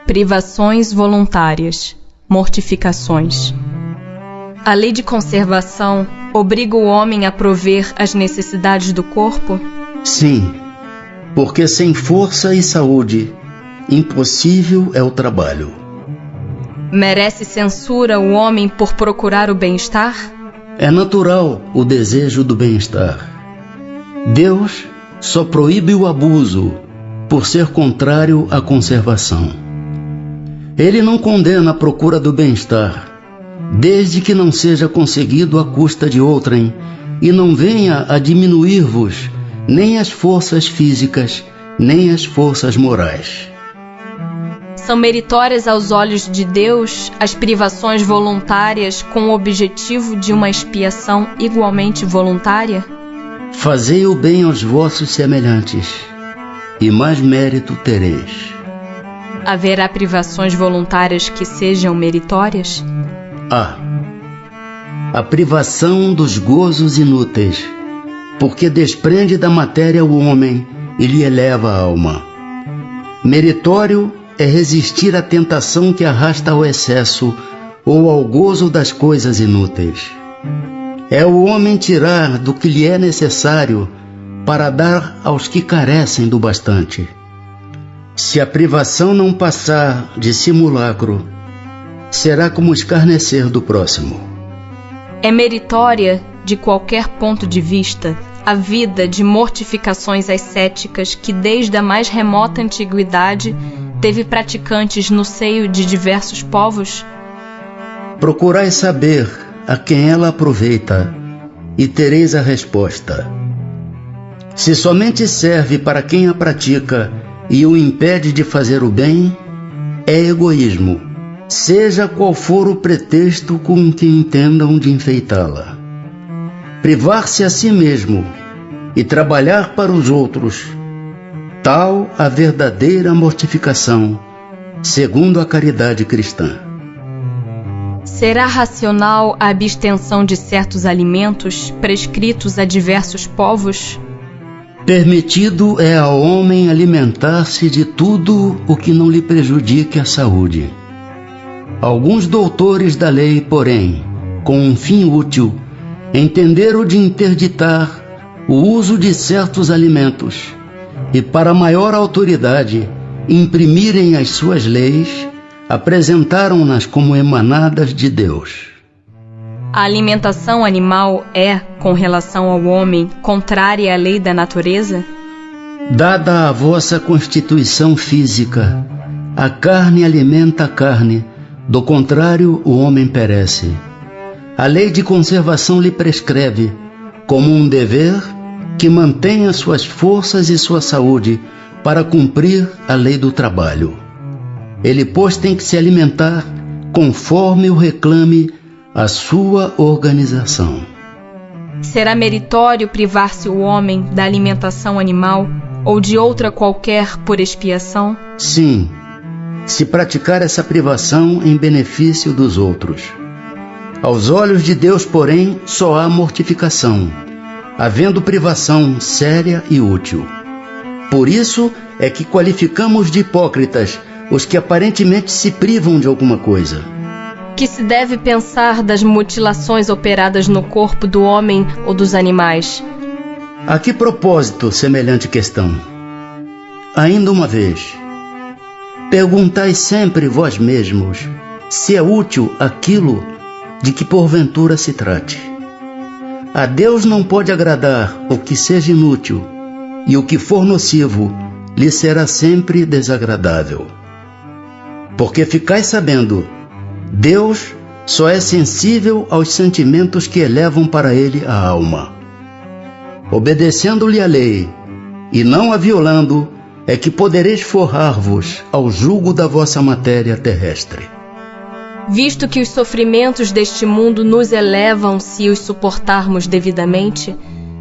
Privações voluntárias, mortificações. A lei de conservação obriga o homem a prover as necessidades do corpo? Sim, porque sem força e saúde, impossível é o trabalho. Merece censura o homem por procurar o bem-estar? É natural o desejo do bem-estar. Deus só proíbe o abuso por ser contrário à conservação. Ele não condena a procura do bem-estar, desde que não seja conseguido à custa de outrem e não venha a diminuir-vos nem as forças físicas, nem as forças morais. São meritórias aos olhos de Deus as privações voluntárias com o objetivo de uma expiação igualmente voluntária? Fazei o bem aos vossos semelhantes, e mais mérito tereis. Haverá privações voluntárias que sejam meritórias? A privação dos gozos inúteis, porque desprende da matéria o homem e lhe eleva a alma. Meritório é resistir à tentação que arrasta ao excesso ou ao gozo das coisas inúteis. É o homem tirar do que lhe é necessário para dar aos que carecem do bastante. Se a privação não passar de simulacro, será como escarnecer do próximo. É meritória, de qualquer ponto de vista, a vida de mortificações ascéticas que desde a mais remota antiguidade teve praticantes no seio de diversos povos? Procurai saber a quem ela aproveita e tereis a resposta. Se somente serve para quem a pratica e o impede de fazer o bem, é egoísmo, seja qual for o pretexto com que entendam de enfeitá-la. Privar-se a si mesmo e trabalhar para os outros, tal a verdadeira mortificação, segundo a caridade cristã. Será racional a abstenção de certos alimentos prescritos a diversos povos? Permitido é ao homem alimentar-se de tudo o que não lhe prejudique a saúde. Alguns doutores da lei, porém, com um fim útil, entenderam de interditar o uso de certos alimentos e, para maior autoridade, imprimirem as suas leis, apresentaram-nas como emanadas de Deus. A alimentação animal é, com relação ao homem, contrária à lei da natureza? Dada a vossa constituição física, a carne alimenta a carne, do contrário o homem perece. A lei de conservação lhe prescreve, como um dever, que mantenha suas forças e sua saúde para cumprir a lei do trabalho. Ele, pois, tem que se alimentar conforme o reclame a sua organização. Será meritório privar-se o homem da alimentação animal ou de outra qualquer por expiação? Sim, se praticar essa privação em benefício dos outros. Aos olhos de Deus, porém, só há mortificação, havendo privação séria e útil. Por isso é que qualificamos de hipócritas os que aparentemente se privam de alguma coisa. Que se deve pensar das mutilações operadas no corpo do homem ou dos animais? A que propósito semelhante questão? Ainda uma vez, perguntai sempre vós mesmos se é útil aquilo de que porventura se trate. A Deus não pode agradar o que seja inútil, e o que for nocivo lhe será sempre desagradável. Porque ficais sabendo, Deus só é sensível aos sentimentos que elevam para ele a alma. Obedecendo-lhe a lei e não a violando, é que podereis forrar-vos ao jugo da vossa matéria terrestre. Visto que os sofrimentos deste mundo nos elevam se os suportarmos devidamente,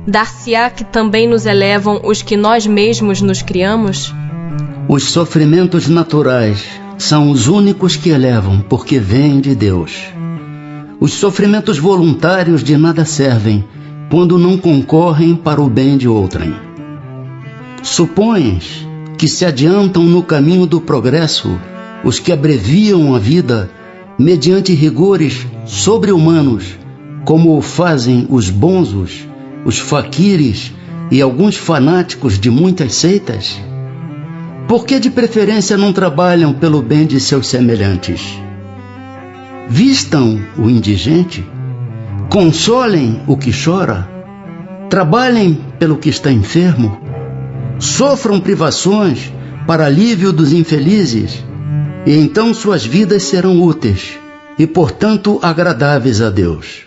dar-se-á que também nos elevam os que nós mesmos nos criamos? Os sofrimentos naturais são os únicos que elevam, porque vêm de Deus. Os sofrimentos voluntários de nada servem, quando não concorrem para o bem de outrem. Supões que se adiantam no caminho do progresso os que abreviam a vida mediante rigores sobre-humanos, como o fazem os bonzos, os faquires e alguns fanáticos de muitas seitas? Por que de preferência não trabalham pelo bem de seus semelhantes? Vistam o indigente, consolem o que chora, trabalhem pelo que está enfermo, sofram privações para alívio dos infelizes, e então suas vidas serão úteis e, portanto, agradáveis a Deus.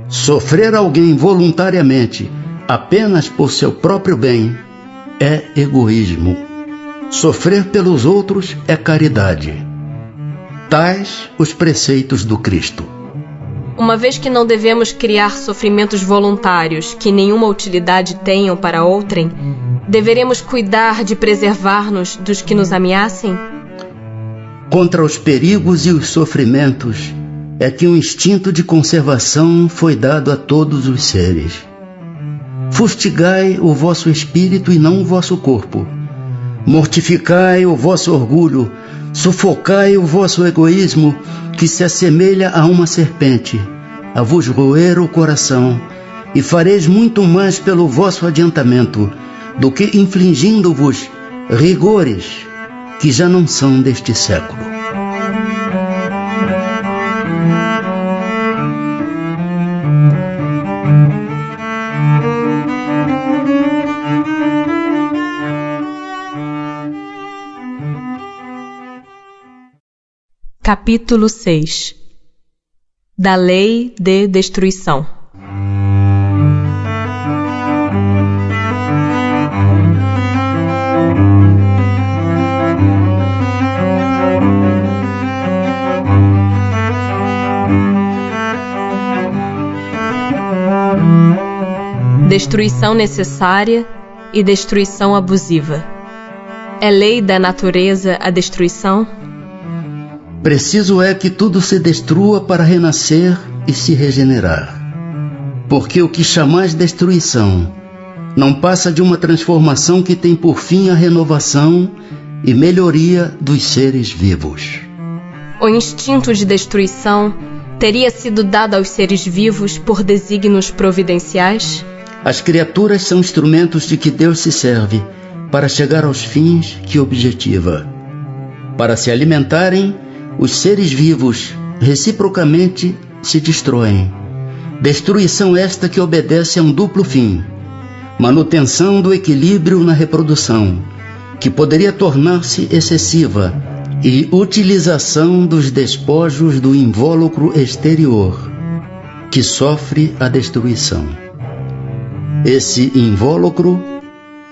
Sofrer alguém voluntariamente apenas por seu próprio bem é egoísmo. Sofrer pelos outros é caridade. Tais os preceitos do Cristo. Uma vez que não devemos criar sofrimentos voluntários que nenhuma utilidade tenham para outrem, deveremos cuidar de preservar-nos dos que nos ameacem? Contra os perigos e os sofrimentos é que um instinto de conservação foi dado a todos os seres. Fustigai o vosso espírito e não o vosso corpo. Mortificai o vosso orgulho, sufocai o vosso egoísmo, que se assemelha a uma serpente, a vos roer o coração, e fareis muito mais pelo vosso adiantamento, do que infligindo-vos rigores que já não são deste século. Capítulo 6. Da Lei de Destruição. Destruição necessária e destruição abusiva. É lei da natureza a destruição? Preciso é que tudo se destrua para renascer e se regenerar. Porque o que chamais destruição não passa de uma transformação que tem por fim a renovação e melhoria dos seres vivos. O instinto de destruição teria sido dado aos seres vivos por desígnios providenciais? As criaturas são instrumentos de que Deus se serve para chegar aos fins que objetiva. Para se alimentarem, os seres vivos reciprocamente se destroem. Destruição esta que obedece a um duplo fim: manutenção do equilíbrio na reprodução, que poderia tornar-se excessiva, e utilização dos despojos do invólucro exterior, que sofre a destruição. Esse invólucro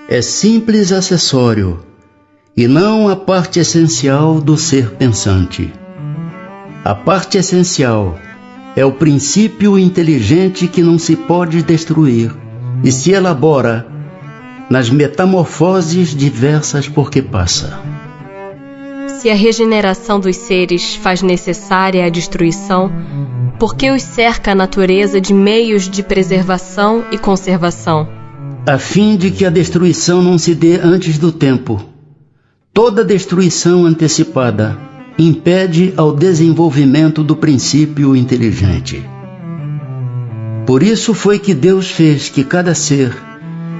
é simples acessório e não a parte essencial do ser pensante. A parte essencial é o princípio inteligente que não se pode destruir e se elabora nas metamorfoses diversas por que passa. Se a regeneração dos seres faz necessária a destruição, por que os cerca a natureza de meios de preservação e conservação? A fim de que a destruição não se dê antes do tempo. Toda destruição antecipada impede ao desenvolvimento do princípio inteligente. Por isso foi que Deus fez que cada ser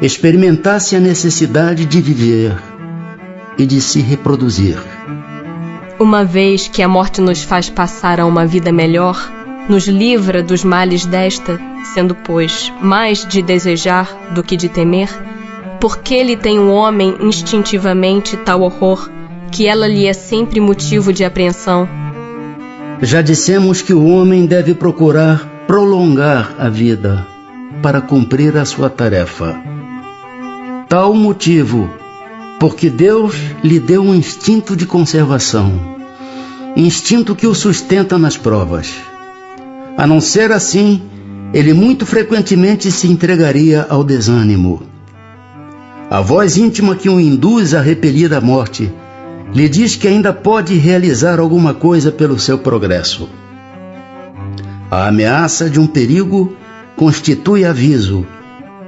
experimentasse a necessidade de viver e de se reproduzir. Uma vez que a morte nos faz passar a uma vida melhor, nos livra dos males desta, sendo, pois, mais de desejar do que de temer, porque ele tem o homem instintivamente tal horror, que ela lhe é sempre motivo de apreensão? Já dissemos que o homem deve procurar prolongar a vida para cumprir a sua tarefa. Tal motivo, porque Deus lhe deu um instinto de conservação, instinto que o sustenta nas provas. A não ser assim, ele muito frequentemente se entregaria ao desânimo. A voz íntima que o induz a repelir a morte lhe diz que ainda pode realizar alguma coisa pelo seu progresso. A ameaça de um perigo constitui aviso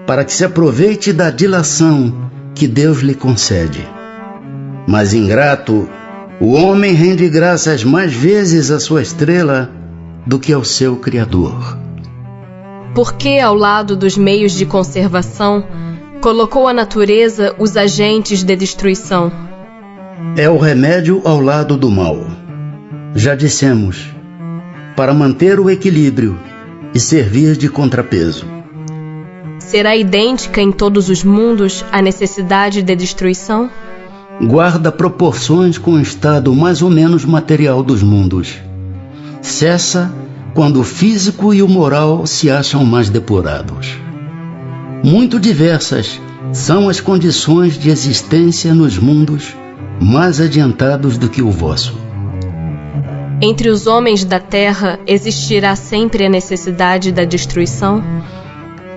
para que se aproveite da dilação que Deus lhe concede. Mas ingrato, O homem rende graças mais vezes à sua estrela do que ao seu Criador. Por que, ao lado dos meios de conservação, colocou a natureza os agentes de destruição? É o remédio ao lado do mal. Já dissemos, para manter o equilíbrio e servir de contrapeso. Será idêntica em todos os mundos a necessidade de destruição? Guarda proporções com o estado mais ou menos material dos mundos. Cessa quando o físico e o moral se acham mais depurados. Muito diversas são as condições de existência nos mundos mais adiantados do que o vosso. Entre os homens da terra existirá sempre a necessidade da destruição?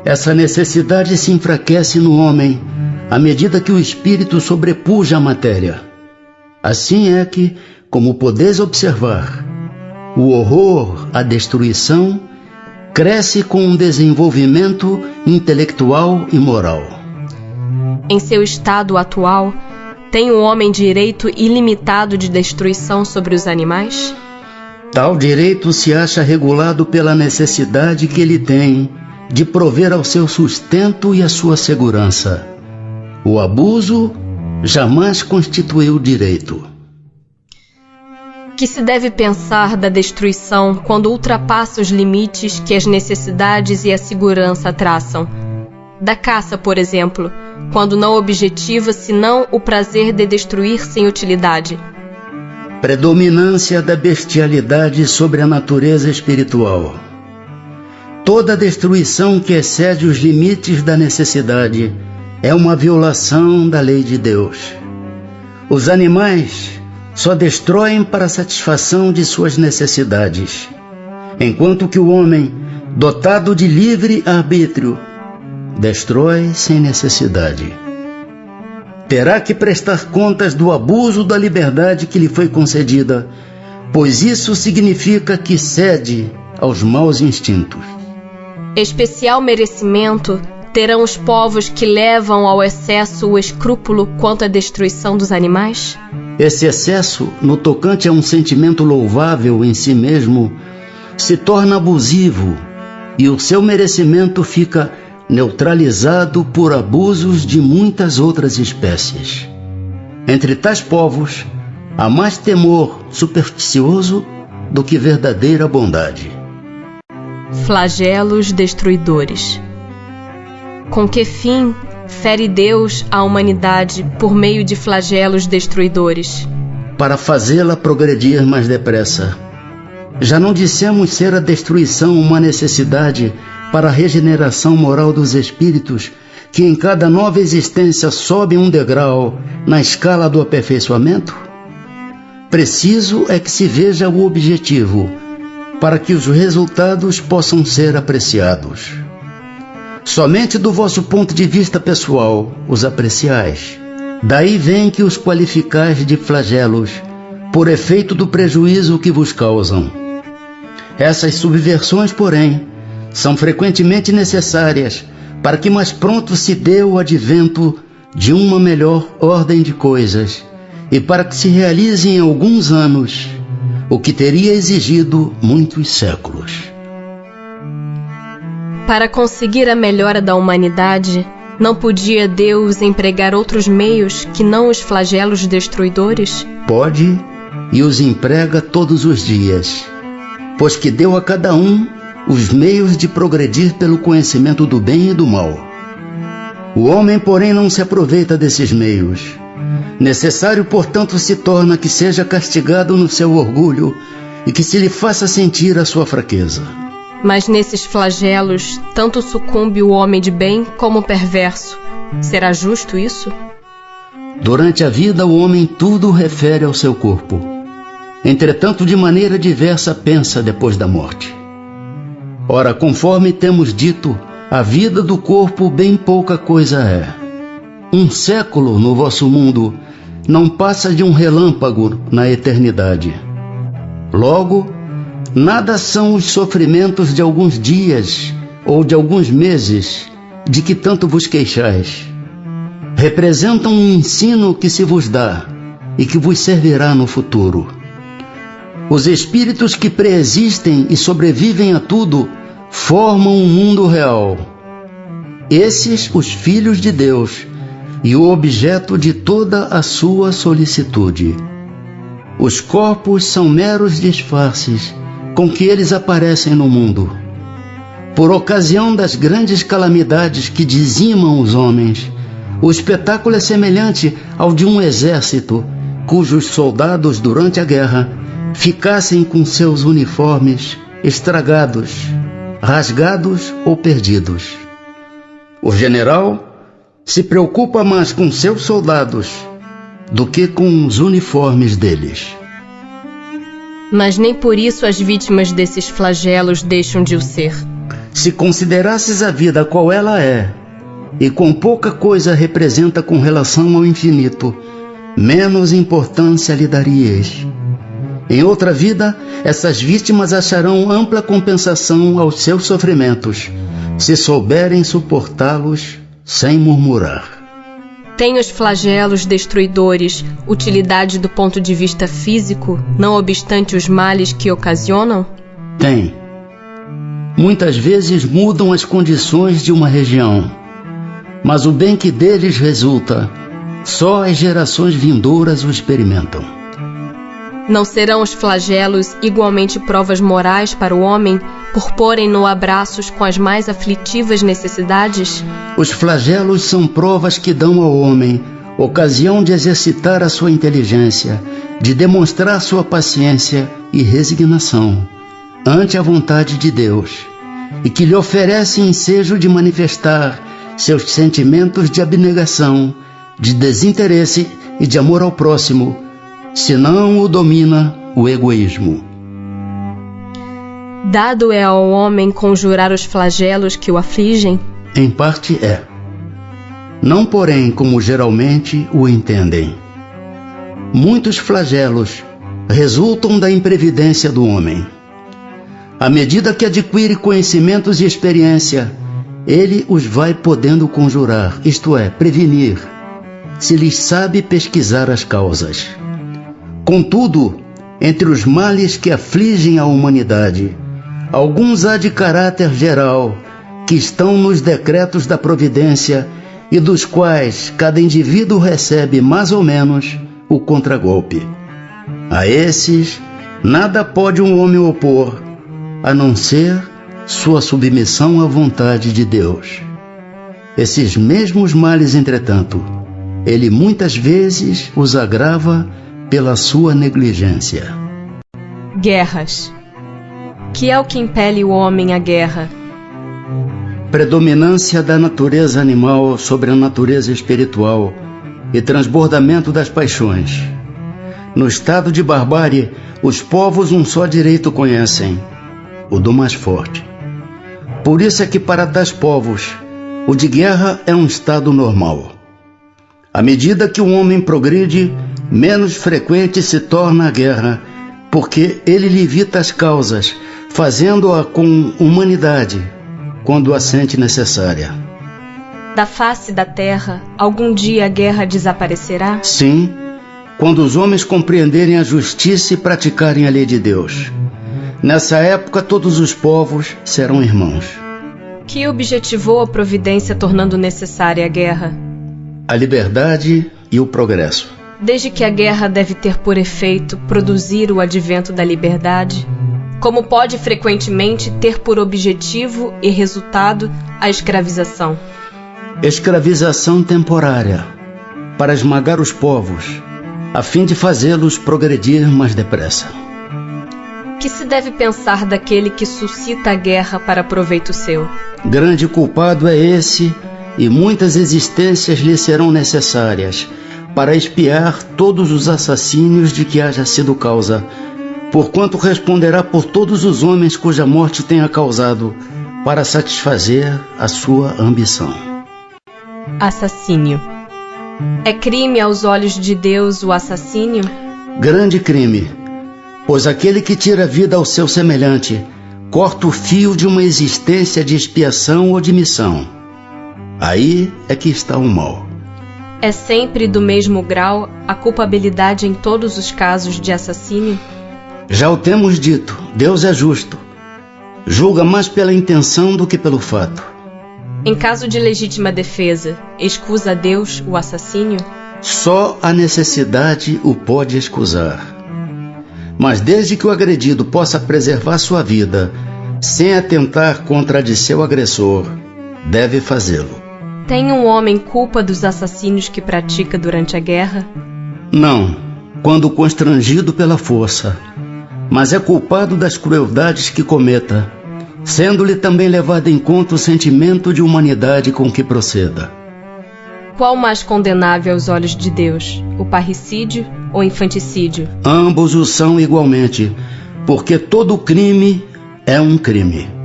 Essa necessidade se enfraquece no homem à medida que o espírito sobrepuja a matéria. Assim é que, como podeis observar, o horror à destruição cresce com um desenvolvimento intelectual e moral. Em seu estado atual, tem o homem direito ilimitado de destruição sobre os animais? Tal direito se acha regulado pela necessidade que ele tem de prover ao seu sustento e à sua segurança. O abuso jamais constituiu direito. Que se deve pensar da destruição quando ultrapassa os limites que as necessidades e a segurança traçam? Da caça, por exemplo, quando não objetiva senão o prazer de destruir sem utilidade. Predominância da bestialidade sobre a natureza espiritual. Toda destruição que excede os limites da necessidade é uma violação da lei de Deus. Os animais só destroem para a satisfação de suas necessidades, enquanto que o homem, dotado de livre arbítrio, destrói sem necessidade. Terá que prestar contas do abuso da liberdade que lhe foi concedida, pois isso significa que cede aos maus instintos. Especial merecimento terão os povos que levam ao excesso o escrúpulo quanto à destruição dos animais? Esse excesso, no tocante a um sentimento louvável em si mesmo, se torna abusivo e o seu merecimento fica neutralizado por abusos de muitas outras espécies. Entre tais povos, há mais temor supersticioso do que verdadeira bondade. Flagelos destruidores. Com que fim fere Deus a humanidade por meio de flagelos destruidores? Para fazê-la progredir mais depressa. Já não dissemos ser a destruição uma necessidade para a regeneração moral dos espíritos, que em cada nova existência sobe um degrau na escala do aperfeiçoamento? Preciso é que se veja o objetivo, para que os resultados possam ser apreciados. Somente do vosso ponto de vista pessoal os apreciais. Daí vem que os qualificais de flagelos, por efeito do prejuízo que vos causam. Essas subversões, porém, são frequentemente necessárias para que mais pronto se dê o advento de uma melhor ordem de coisas e para que se realize em alguns anos o que teria exigido muitos séculos. Para conseguir a melhora da humanidade, não podia Deus empregar outros meios que não os flagelos destruidores? Pode, e os emprega todos os dias, pois que deu a cada um os meios de progredir pelo conhecimento do bem e do mal. O homem, porém, não se aproveita desses meios. Necessário, portanto, se torna que seja castigado no seu orgulho e que se lhe faça sentir a sua fraqueza. Mas nesses flagelos, tanto sucumbe o homem de bem como o perverso. Será justo isso? Durante a vida, o homem tudo refere ao seu corpo. Entretanto, de maneira diversa pensa depois da morte. Ora, conforme temos dito, a vida do corpo bem pouca coisa é. Um século no vosso mundo não passa de um relâmpago na eternidade. Logo, nada são os sofrimentos de alguns dias ou de alguns meses de que tanto vos queixais. Representam um ensino que se vos dá, e que vos servirá no futuro. Os espíritos que preexistem e sobrevivem a tudo formam um mundo real. Esses, os filhos de Deus, e o objeto de toda a sua solicitude. Os corpos são meros disfarces com que eles aparecem no mundo. Por ocasião das grandes calamidades que dizimam os homens, o espetáculo é semelhante ao de um exército cujos soldados, durante a guerra, ficassem com seus uniformes estragados, rasgados ou perdidos. O general se preocupa mais com seus soldados do que com os uniformes deles. Mas nem por isso as vítimas desses flagelos deixam de o ser. Se considerasses a vida qual ela é, e quão pouca coisa representa com relação ao infinito, menos importância lhe daríeis. Em outra vida, essas vítimas acharão ampla compensação aos seus sofrimentos, se souberem suportá-los sem murmurar. Têm os flagelos destruidores utilidade do ponto de vista físico, não obstante os males que ocasionam? Tem. Muitas vezes mudam as condições de uma região, mas o bem que deles resulta, só as gerações vindouras o experimentam. Não serão os flagelos igualmente provas morais para o homem por porem-no a braços com as mais aflitivas necessidades? Os flagelos são provas que dão ao homem ocasião de exercitar a sua inteligência, de demonstrar sua paciência e resignação ante a vontade de Deus, e que lhe oferece ensejo de manifestar seus sentimentos de abnegação, de desinteresse e de amor ao próximo, senão o domina o egoísmo. Dado é ao homem conjurar os flagelos que o afligem? Em parte é. Não, porém, como geralmente o entendem. Muitos flagelos resultam da imprevidência do homem. À medida que adquire conhecimentos e experiência, ele os vai podendo conjurar, isto é, prevenir, se lhes sabe pesquisar as causas. Contudo, entre os males que afligem a humanidade, alguns há de caráter geral, que estão nos decretos da providência e dos quais cada indivíduo recebe mais ou menos o contragolpe. A esses, nada pode um homem opor, a não ser sua submissão à vontade de Deus. Esses mesmos males, entretanto, ele muitas vezes os agrava pela sua negligência. Guerras. Que é o que impele o homem à guerra? Predominância da natureza animal sobre a natureza espiritual e transbordamento das paixões. No estado de barbárie, os povos um só direito conhecem, o do mais forte. Por isso é que para tais povos, o de guerra é um estado normal. À medida que o homem progride, menos frequente se torna a guerra, porque ele lhe evita as causas, fazendo-a com humanidade, quando a sente necessária. Da face da terra, algum dia a guerra desaparecerá? Sim, quando os homens compreenderem a justiça e praticarem a lei de Deus. Nessa época, todos os povos serão irmãos. Que objetivou a providência tornando necessária a guerra? A liberdade e o progresso. Desde que a guerra deve ter por efeito produzir o advento da liberdade, como pode frequentemente ter por objetivo e resultado a escravização? Escravização temporária, para esmagar os povos, a fim de fazê-los progredir mais depressa. Que se deve pensar daquele que suscita a guerra para proveito seu? Grande culpado é esse, e muitas existências lhe serão necessárias para expiar todos os assassínios de que haja sido causa, porquanto responderá por todos os homens cuja morte tenha causado, para satisfazer a sua ambição. Assassínio. É crime aos olhos de Deus o assassínio? Grande crime, pois aquele que tira a vida ao seu semelhante corta o fio de uma existência de expiação ou de missão. Aí é que está o mal. É sempre do mesmo grau a culpabilidade em todos os casos de assassínio? Já o temos dito, Deus é justo. Julga mais pela intenção do que pelo fato. Em caso de legítima defesa, excusa Deus o assassínio? Só a necessidade o pode excusar. Mas desde que o agredido possa preservar sua vida, sem atentar contra a de seu agressor, deve fazê-lo. Tem um homem culpa dos assassínios que pratica durante a guerra? Não, quando constrangido pela força, mas é culpado das crueldades que cometa, sendo-lhe também levado em conta o sentimento de humanidade com que proceda. Qual mais condenável aos olhos de Deus, o parricídio ou o infanticídio? Ambos o são igualmente, porque todo crime é um crime.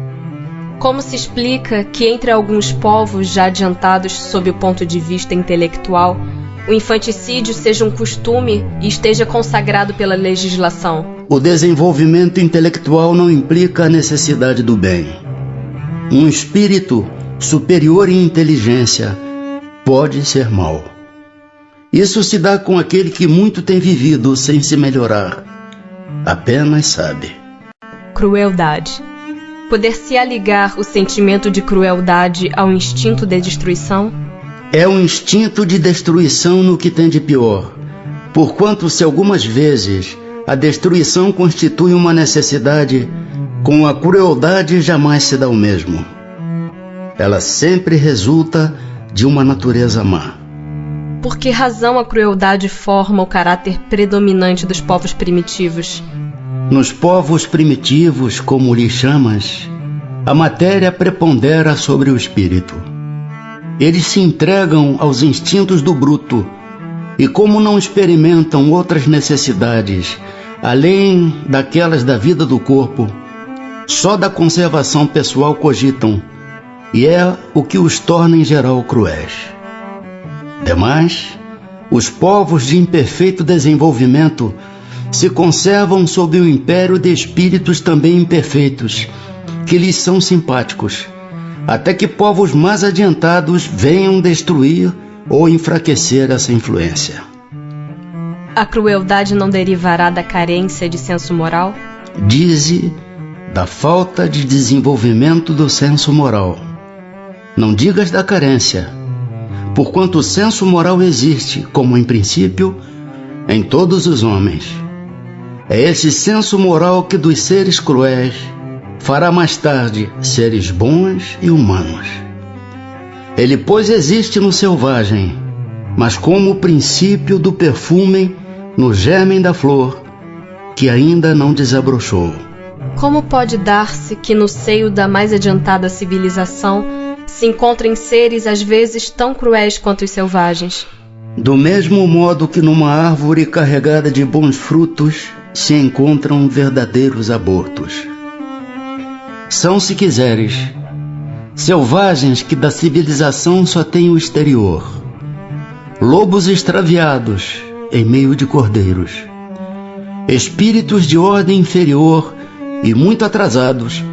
Como se explica que entre alguns povos já adiantados sob o ponto de vista intelectual, o infanticídio seja um costume e esteja consagrado pela legislação? O desenvolvimento intelectual não implica a necessidade do bem. Um espírito superior em inteligência pode ser mau. Isso se dá com aquele que muito tem vivido sem se melhorar. Apenas sabe. Crueldade. Poder-se ligar o sentimento de crueldade ao instinto de destruição? É um instinto de destruição no que tem de pior, porquanto se algumas vezes a destruição constitui uma necessidade, com a crueldade jamais se dá o mesmo. Ela sempre resulta de uma natureza má. Por que razão a crueldade forma o caráter predominante dos povos primitivos? Nos povos primitivos, como lhes chamas, a matéria prepondera sobre o espírito. Eles se entregam aos instintos do bruto e, como não experimentam outras necessidades, além daquelas da vida do corpo, só da conservação pessoal cogitam, e é o que os torna em geral cruéis. Demais, os povos de imperfeito desenvolvimento se conservam sob o império de espíritos também imperfeitos, que lhes são simpáticos, até que povos mais adiantados venham destruir ou enfraquecer essa influência. A crueldade não derivará da carência de senso moral? Dize da falta de desenvolvimento do senso moral. Não digas da carência, porquanto o senso moral existe, como em princípio, em todos os homens. É esse senso moral que dos seres cruéis fará mais tarde seres bons e humanos. Ele, pois, existe no selvagem, mas como o princípio do perfume no germen da flor, que ainda não desabrochou. Como pode dar-se que no seio da mais adiantada civilização se encontrem seres às vezes tão cruéis quanto os selvagens? Do mesmo modo que numa árvore carregada de bons frutos se encontram verdadeiros abortos. São, se quiseres, selvagens que da civilização só têm o exterior, lobos extraviados em meio de cordeiros, espíritos de ordem inferior e muito atrasados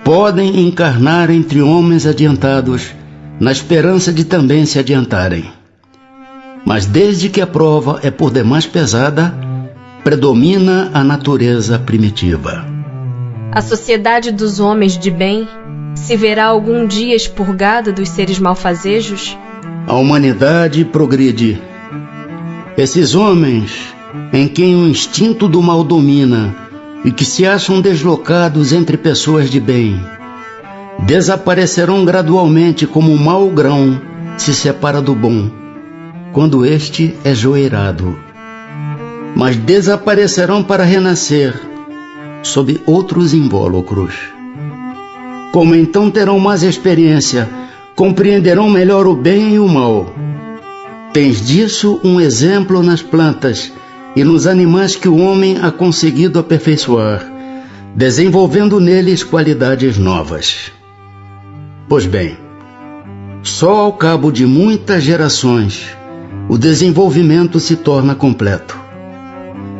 podem encarnar entre homens adiantados na esperança de também se adiantarem. Mas desde que a prova é por demais pesada, predomina a natureza primitiva. A sociedade dos homens de bem se verá algum dia expurgada dos seres malfazejos? A humanidade progride. Esses homens, em quem o instinto do mal domina e que se acham deslocados entre pessoas de bem, desaparecerão gradualmente como o mau grão se separa do bom, quando este é joeirado. Mas desaparecerão para renascer sob outros invólucros. Como então terão mais experiência, compreenderão melhor o bem e o mal. Tens disso um exemplo nas plantas e nos animais que o homem ha conseguido aperfeiçoar, desenvolvendo neles qualidades novas. Pois bem, só ao cabo de muitas gerações o desenvolvimento se torna completo.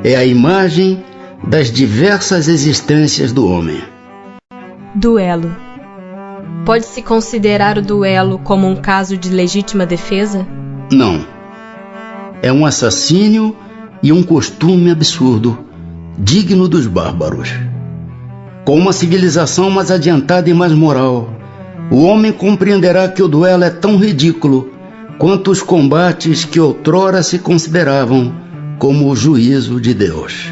É a imagem das diversas existências do homem. Duelo. Pode-se considerar o duelo como um caso de legítima defesa? Não. é um assassínio e um costume absurdo, digno dos bárbaros. Com uma civilização mais adiantada e mais moral, o homem compreenderá que o duelo é tão ridículo quanto os combates que outrora se consideravam como o juízo de Deus.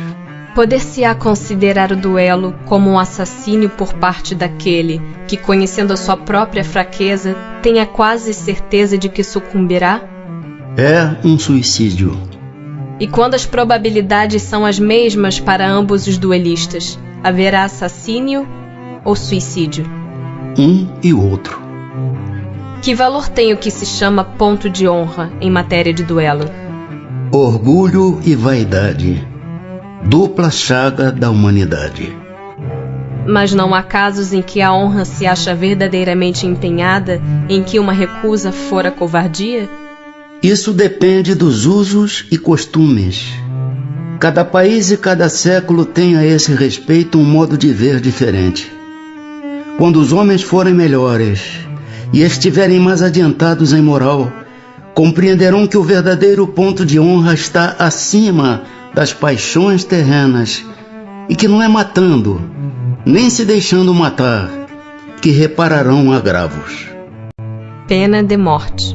Poder-se-á considerar o duelo como um assassínio por parte daquele que, conhecendo a sua própria fraqueza, tenha quase certeza de que sucumbirá? É um suicídio. E quando as probabilidades são as mesmas para ambos os duelistas, haverá assassínio ou suicídio? Um e outro. Que valor tem o que se chama ponto de honra em matéria de duelo? Orgulho e vaidade, dupla chaga da humanidade. Mas não há casos em que a honra se acha verdadeiramente empenhada, em que uma recusa fora covardia? Isso depende dos usos e costumes. Cada país e cada século tem a esse respeito um modo de ver diferente. Quando os homens forem melhores e estiverem mais adiantados em moral, compreenderão que o verdadeiro ponto de honra está acima das paixões terrenas e que não é matando, nem se deixando matar, que repararão agravos. Pena de morte.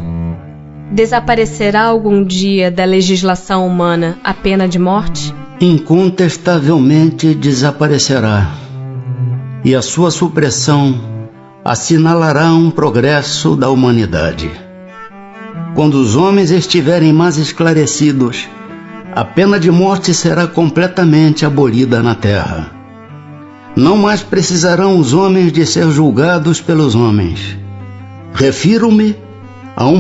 Desaparecerá algum dia da legislação humana a pena de morte? Incontestavelmente desaparecerá, e a sua supressão assinalará um progresso da humanidade. Quando os homens estiverem mais esclarecidos, a pena de morte será completamente abolida na terra. Não mais precisarão os homens de ser julgados pelos homens. Refiro-me a um